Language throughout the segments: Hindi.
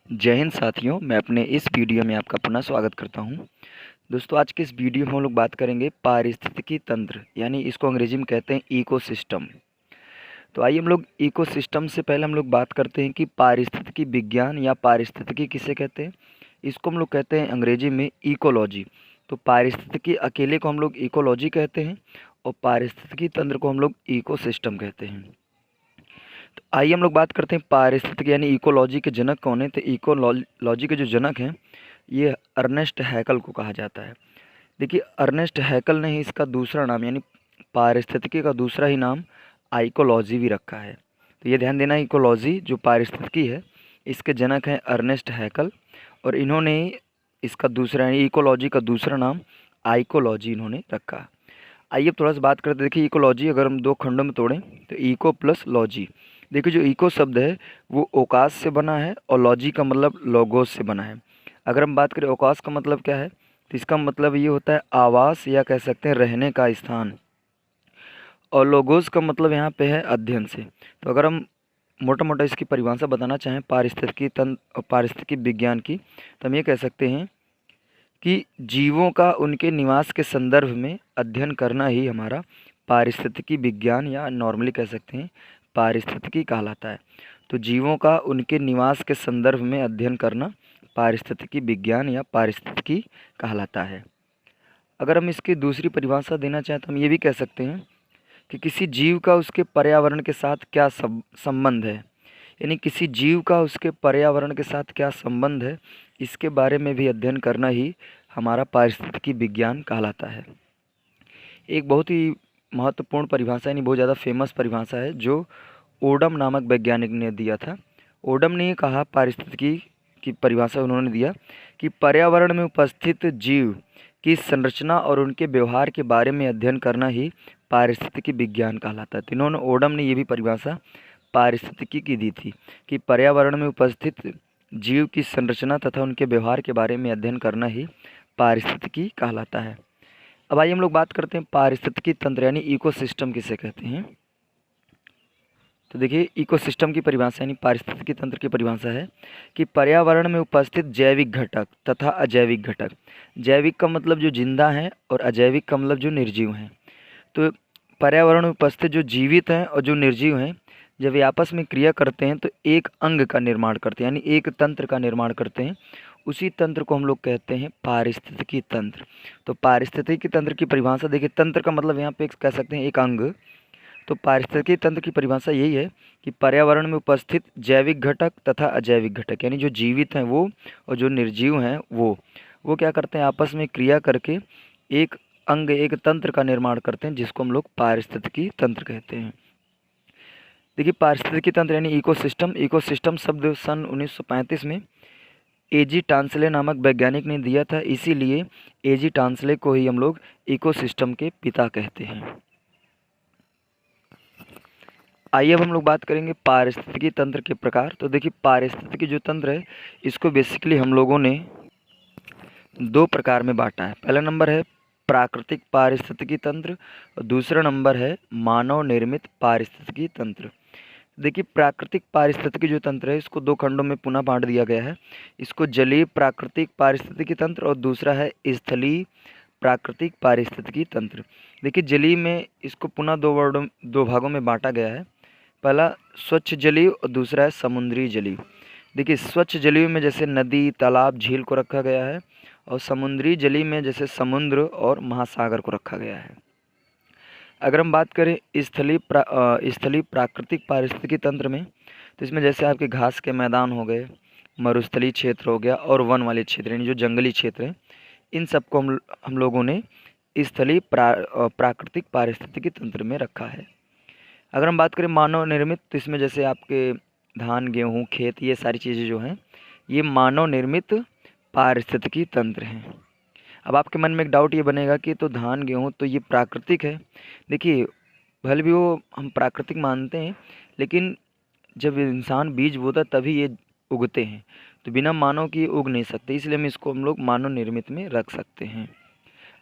जय हिंद साथियों, मैं अपने इस वीडियो में आपका पुनः स्वागत करता हूं। दोस्तों, आज के इस वीडियो में हम लोग बात करेंगे पारिस्थितिकी तंत्र, यानी इसको अंग्रेजी में कहते हैं इकोसिस्टम। तो आइए हम लोग इकोसिस्टम से पहले हम लोग बात करते हैं कि पारिस्थितिकी विज्ञान या पारिस्थितिकी किसे कहते हैं। इसको हम लोग कहते हैं अंग्रेजी में इकोलॉजी। तो पारिस्थितिकी अकेले को हम लोग इकोलॉजी कहते हैं और पारिस्थितिकी तंत्र को हम लोग इकोसिस्टम कहते हैं। तो आइए हम लोग बात करते हैं पारिस्थितिकी यानी इकोलॉजी के जनक कौन है। तो इकोलॉजी के जो जनक हैं ये अर्नेस्ट हैकल को कहा जाता है। देखिए, अर्नेस्ट हैकल ने ही इसका दूसरा नाम यानी पारिस्थितिकी का दूसरा ही नाम आइकोलॉजी भी रखा है। तो ये ध्यान देना, इकोलॉजी जो पारिस्थितिकी है इसके जनक हैं अर्नेस्ट हैकल, और इन्होंने इसका दूसरा यानी इकोलॉजी का दूसरा नाम आइकोलॉजी इन्होंने रखा। आइए अब थोड़ा सा बात करते हैं। देखिए, इकोलॉजी अगर हम दो खंडों में तोड़ें तो इको प्लस लॉजी। देखिए, जो इको शब्द है वो ओकास से बना है और लॉजी का मतलब लोगोस से बना है। अगर हम बात करें ओकास का मतलब क्या है, तो इसका मतलब ये होता है आवास या कह सकते हैं रहने का स्थान, और लोगोस का मतलब यहाँ पे है अध्ययन से। तो अगर हम मोटा मोटा इसकी परिभाषा बताना चाहें पारिस्थितिकी तंत्र और पारिस्थितिकी विज्ञान की, तो हम ये कह सकते हैं कि जीवों का उनके निवास के संदर्भ में अध्ययन करना ही हमारा पारिस्थितिकी विज्ञान या नॉर्मली कह सकते हैं पारिस्थितिकी कहलाता है। तो जीवों का उनके निवास के संदर्भ में अध्ययन करना पारिस्थितिकी विज्ञान या पारिस्थितिकी कहलाता है। अगर हम इसकी दूसरी परिभाषा देना चाहें तो हम ये भी कह सकते हैं कि किसी जीव का उसके पर्यावरण के साथ क्या संबंध है, यानी किसी जीव का उसके पर्यावरण के साथ क्या संबंध है, इसके बारे में भी अध्ययन करना ही हमारा पारिस्थितिकी विज्ञान कहलाता है। एक बहुत ही महत्वपूर्ण परिभाषा यानी बहुत ज़्यादा फेमस परिभाषा है जो ओडम नामक वैज्ञानिक ने दिया था। ओडम ने कहा, पारिस्थितिकी की परिभाषा उन्होंने दिया कि पर्यावरण में उपस्थित जीव की संरचना और उनके व्यवहार के बारे में अध्ययन करना ही पारिस्थितिकी विज्ञान कहलाता है। तो इन्होंने ओडम ने ये भी परिभाषा पारिस्थितिकी की दी थी कि पर्यावरण में उपस्थित जीव की संरचना तथा उनके व्यवहार के बारे में अध्ययन करना ही पारिस्थितिकी कहलाता है। अब आइए हम लोग बात करते हैं पारिस्थितिकी तंत्र यानी इकोसिस्टम किसे कहते हैं। तो देखिए, इकोसिस्टम की परिभाषा यानी पारिस्थितिकी तंत्र की परिभाषा है कि पर्यावरण में उपस्थित जैविक घटक तथा अजैविक घटक। जैविक का मतलब जो जिंदा हैं और अजैविक का मतलब जो निर्जीव हैं। तो पर्यावरण में उपस्थित जो जीवित हैं और जो निर्जीव हैं, जब ये आपस में क्रिया करते हैं तो एक अंग का निर्माण करते हैं, यानी एक तंत्र का निर्माण करते हैं। उसी तंत्र को हम लोग कहते हैं पारिस्थितिकी तंत्र। तो पारिस्थितिकी तंत्र की परिभाषा देखिए, तंत्र का मतलब यहाँ पे कह सकते हैं एक अंग। तो पारिस्थितिकी तंत्र की परिभाषा यही है कि पर्यावरण में उपस्थित जैविक घटक तथा अजैविक घटक, यानी जो जीवित हैं वो और जो निर्जीव हैं वो क्या करते हैं, आपस में क्रिया करके एक अंग एक तंत्र का निर्माण करते हैं, जिसको हम लोग पारिस्थितिकी तंत्र कहते हैं। देखिए, पारिस्थितिकी तंत्र यानी इकोसिस्टम। इकोसिस्टम शब्द सन 1935 में एजी टांसले नामक वैज्ञानिक ने दिया था, इसीलिए एजी टांसले को ही हम लोग इकोसिस्टम के पिता कहते हैं। आइए अब हम लोग बात करेंगे पारिस्थितिकी तंत्र के प्रकार। तो देखिए, पारिस्थितिकी जो तंत्र है इसको बेसिकली हम लोगों ने दो प्रकार में बांटा है। पहला नंबर है प्राकृतिक पारिस्थितिकी तंत्र और दूसरा नंबर है मानव निर्मित पारिस्थितिकी तंत्र। देखिए, प्राकृतिक पारिस्थितिकी जो तंत्र है इसको दो खंडों में पुनः बांट दिया गया है। इसको जलीय प्राकृतिक पारिस्थितिकी तंत्र और दूसरा है स्थलीय प्राकृतिक पारिस्थितिकी तंत्र। देखिए, जलीय में इसको पुनः दो भागों में बांटा गया है। पहला स्वच्छ जलीय और दूसरा है समुद्री जलीय। देखिए, स्वच्छ जलीय में जैसे नदी तालाब झील को रखा गया है, और समुद्री जलीय में जैसे समुद्र और महासागर को रखा गया है। अगर हम बात करें स्थलीय प्राकृतिक पारिस्थितिकी तंत्र में, तो इसमें जैसे आपके घास के मैदान हो गए, मरुस्थलीय क्षेत्र हो गया और वन वाले क्षेत्र यानी जो जंगली क्षेत्र हैं, इन सबको हम लोगों ने स्थलीय प्राकृतिक पारिस्थितिकी तंत्र में रखा है। अगर हम बात करें मानव निर्मित, तो इसमें जैसे आपके धान गेहूँ खेत ये सारी चीज़ें जो हैं ये मानव निर्मित पारिस्थितिकी तंत्र हैं। अब आपके मन में एक डाउट ये बनेगा कि तो धान गेहूँ तो ये प्राकृतिक है। देखिए, भले भी वो हम प्राकृतिक मानते हैं, लेकिन जब इंसान बीज बोता तभी ये उगते हैं, तो बिना मानव के ये उग नहीं सकते, इसलिए हम लोग मानव निर्मित में रख सकते हैं।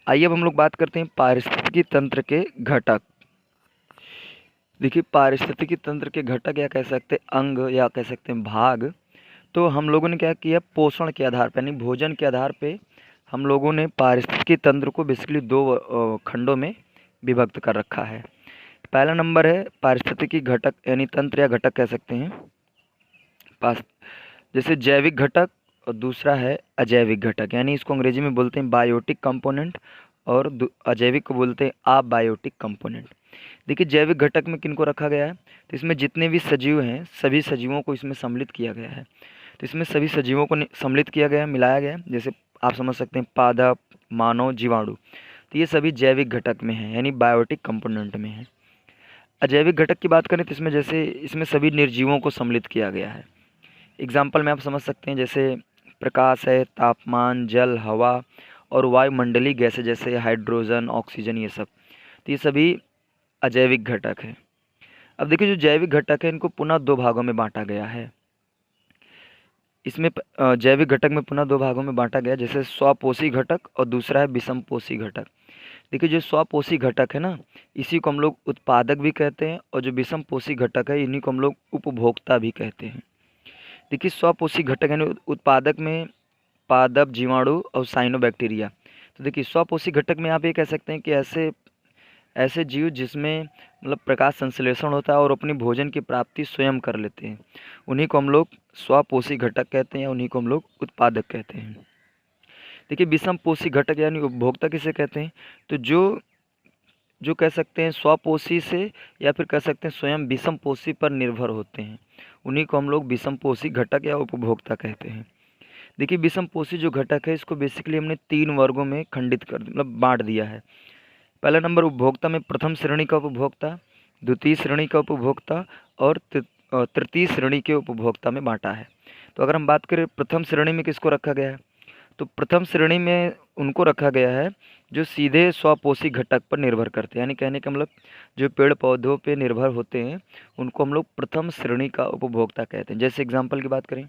आइए अब हम लोग बात करते हैं पारिस्थितिकी तंत्र के घटक। देखिए, पारिस्थितिकी तंत्र के घटक या कह सकते हैं अंग या कह सकते हैं भाग। तो हम लोगों ने क्या किया, पोषण के आधार पर यानी भोजन के आधार पे हम लोगों ने पारिस्थितिकी तंत्र को बेसिकली दो खंडों में विभक्त कर रखा है। पहला नंबर है पारिस्थितिकी घटक यानी तंत्र या घटक कह सकते हैं, पास जैसे जैविक घटक, और दूसरा है अजैविक घटक यानी इसको अंग्रेजी में बोलते हैं बायोटिक कंपोनेंट, और अजैविक को बोलते हैं अबायोटिक कंपोनेंट। देखिए जैविक घटक में किनको रखा गया है, तो इसमें जितने भी सजीव हैं सभी सजीवों को इसमें सम्मिलित किया गया है। तो इसमें सभी सजीवों को सम्मिलित किया गया है, मिलाया गया है। जैसे आप समझ सकते हैं पादप, मानव, जीवाणु, तो ये सभी जैविक घटक में हैं यानी बायोटिक कंपोनेंट में हैं। अजैविक घटक की बात करें तो इसमें जैसे इसमें सभी निर्जीवों को सम्मिलित किया गया है। एग्जाम्पल में आप समझ सकते हैं जैसे प्रकाश है, तापमान, जल, हवा और वायुमंडलीय गैसें जैसे हाइड्रोजन, ऑक्सीजन, ये सब, तो ये सभी अजैविक घटक है। अब देखिए जो जैविक घटक है इनको पुनः दो भागों में बांटा गया है। इसमें जैविक घटक में पुनः दो भागों में बांटा गया, जैसे स्वपोषी घटक और दूसरा है विषमपोषी घटक। देखिए जो स्वपोषी घटक है ना, इसी को हम लोग उत्पादक भी कहते हैं, और जो विषमपोषी घटक है इन्हीं को हम लोग उपभोक्ता भी कहते हैं। देखिए स्वपोषी घटक यानी उत्पादक में पादप, जीवाणु और साइनोबैक्टीरिया। तो देखिए स्वपोषी घटक में आप ये कह सकते हैं कि ऐसे ऐसे जीव जिसमें मतलब प्रकाश संश्लेषण होता है और अपनी भोजन की प्राप्ति स्वयं कर लेते हैं, उन्हीं को हम लोग स्वपोषी घटक कहते हैं या उन्हीं को हम लोग उत्पादक कहते हैं। देखिए विषमपोषी घटक यानी उपभोक्ता किसे कहते हैं, तो जो जो कह सकते हैं स्वपोषी से या फिर कह सकते हैं स्वयं विषमपोषी पर निर्भर होते हैं, उन्हीं को हम लोग विषमपोषी घटक या उपभोक्ता कहते हैं। देखिए विषमपोषी जो घटक है इसको बेसिकली हमने 3 वर्गों में खंडित कर मतलब बांट दिया है। पहला नंबर उपभोक्ता में प्रथम श्रेणी का उपभोक्ता, द्वितीय श्रेणी का उपभोक्ता और तृतीय श्रेणी के उपभोक्ता में बांटा है। तो अगर हम बात करें प्रथम श्रेणी में किसको रखा गया है, तो प्रथम श्रेणी में उनको रखा गया है जो सीधे स्वपोषी घटक पर निर्भर करते हैं, यानी कहने का मतलब जो पेड़ पौधों पे निर्भर होते हैं उनको हम लोग प्रथम श्रेणी का उपभोक्ता कहते हैं। जैसे एग्जाम्पल की बात करें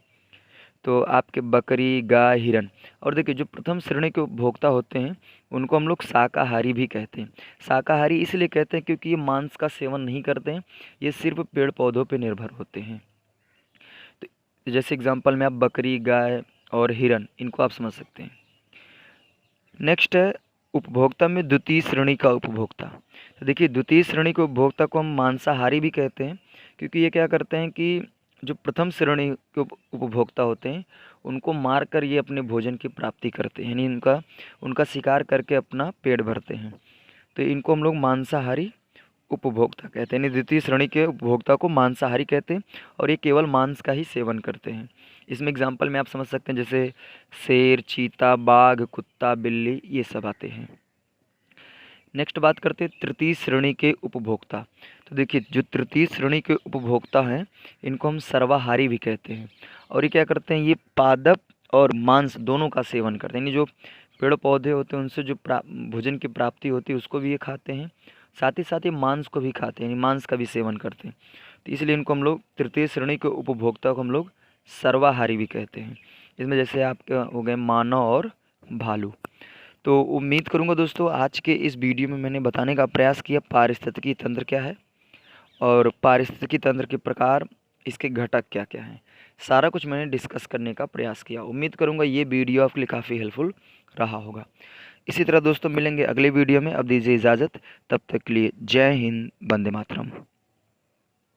तो आपके बकरी, गाय, हिरन। और देखिए जो प्रथम श्रेणी के उपभोक्ता होते हैं उनको हम लोग शाकाहारी भी कहते हैं। शाकाहारी इसलिए कहते हैं क्योंकि ये मांस का सेवन नहीं करते हैं, ये सिर्फ पेड़ पौधों पे निर्भर होते हैं। तो जैसे एग्जांपल में आप बकरी, गाय और हिरन, इनको आप समझ सकते हैं। नेक्स्ट है उपभोक्ता में द्वितीय श्रेणी का उपभोक्ता। तो देखिए द्वितीय श्रेणी के उपभोक्ता को हम मांसाहारी भी कहते हैं, क्योंकि ये क्या करते हैं कि जो प्रथम श्रेणी के उपभोक्ता होते हैं उनको मार कर ये अपने भोजन की प्राप्ति करते हैं, यानी उनका शिकार करके अपना पेट भरते हैं। तो इनको हम लोग मांसाहारी उपभोक्ता कहते हैं, यानी द्वितीय श्रेणी के उपभोक्ता को मांसाहारी कहते हैं और ये केवल मांस का ही सेवन करते हैं। इसमें एग्जाम्पल में आप समझ सकते हैं जैसे शेर, चीता, बाघ, कुत्ता, बिल्ली, ये सब आते हैं। नेक्स्ट बात करते हैं तृतीय श्रेणी के उपभोक्ता। तो देखिए जो तृतीय श्रेणी के उपभोक्ता हैं इनको हम सर्वाहारी भी कहते हैं, और ये क्या करते हैं, ये पादप और मांस दोनों का सेवन करते हैं, यानी जो पेड़ पौधे होते हैं उनसे जो भोजन की प्राप्ति होती है उसको भी ये खाते हैं, साथ ही मांस को भी खाते हैं, यानी मांस का भी सेवन करते हैं। तो इसलिए इनको हम लोग तृतीय श्रेणी के उपभोक्ता को हम लोग सर्वाहारी भी कहते हैं। इसमें जैसे आपके हो गए मानव और भालू। तो उम्मीद करूंगा दोस्तों आज के इस वीडियो में मैंने बताने का प्रयास किया पारिस्थितिकी तंत्र क्या है और पारिस्थितिकी तंत्र के प्रकार, इसके घटक क्या क्या हैं, सारा कुछ मैंने डिस्कस करने का प्रयास किया। उम्मीद करूंगा ये वीडियो आपके लिए काफ़ी हेल्पफुल रहा होगा। इसी तरह दोस्तों मिलेंगे अगले वीडियो में, अब दीजिए इजाज़त, तब तक के लिए जय हिंद, वंदे मातरम।